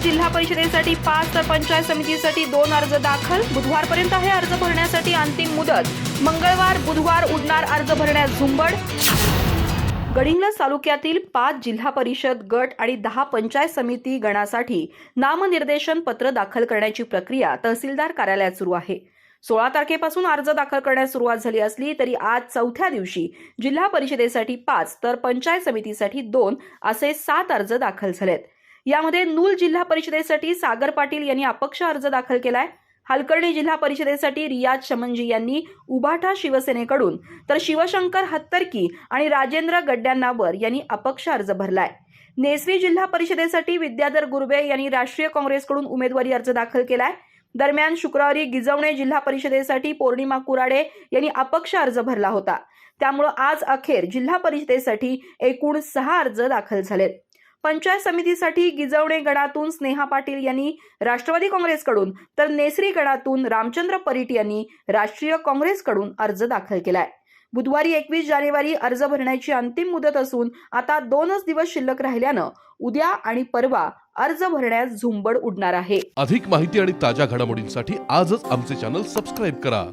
जिल्हा परिषदेसाठी 5 तर पंचायत समितीसाठी 2 अर्ज दाखल। बुधवारपर्यंत हे अर्ज भरण्यासाठी अंतिम मुदत। मंगळवार बुधवार उडणार अर्ज भरण्यास झुंबड। गडिंग्लज तालुक्यातील 5 जिल्हा परिषद गट आणि 10 पंचायत समिती गणासाठी नामनिर्देशन पत्र दाखल करण्याची प्रक्रिया तहसीलदार कार्यालयात सुरू आहे। 16 तारखेपासून अर्ज दाखल करण्यास सुरुवात झाली असली तरी आज चौथ्या दिवशी जिल्हा परिषदेसाठी 5 तर पंचायत समितीसाठी 2 असे 7 अर्ज दाखल झालेत। यामध्ये नूल जिल्हा परिषदेसाठी सागर पाटील यांनी अपक्ष अर्ज दाखल केलाय। हलकर्णी जिल्हा परिषदेसाठी रियाज शमंजी यांनी उभाठा शिवसेनेकडून तर शिवशंकर हत्तरकी आणि राजेंद्र गड्ड्यांनावर यांनी अपक्ष अर्ज भरलाय। नेसरी जिल्हा परिषदेसाठी विद्याधर गुरबे यांनी राष्ट्रीय काँग्रेसकडून उमेदवारी अर्ज दाखल केलाय। दरम्यान शुक्रवारी गिजवणे जिल्हा परिषदेसाठी पौर्णिमा कुराडे यांनी अपक्ष अर्ज भरला होता। त्यामुळे आज अखेर जिल्हा परिषदेसाठी एकूण 6 अर्ज दाखल झालेत। पंचायत समितीसाठी गिजवणे गणातून स्नेहा पाटील यांनी राष्ट्रवादी काँग्रेसकडून तर नेसरी गणातून रामचंद्र परीट यांनी राष्ट्रीय काँग्रेसकडून अर्ज दाखल केलाय। बुधवारी 21 जानेवारी अर्ज भरण्याची अंतिम मुदत असून आता 2च दिवस शिल्लक राहिल्यानं उद्या आणि परवा अर्ज भरण्यास झुंबड उडणार आहे। अधिक माहिती आणि ताज्या घडामोडींसाठी आजच आमचे चॅनल सबस्क्राइब करा।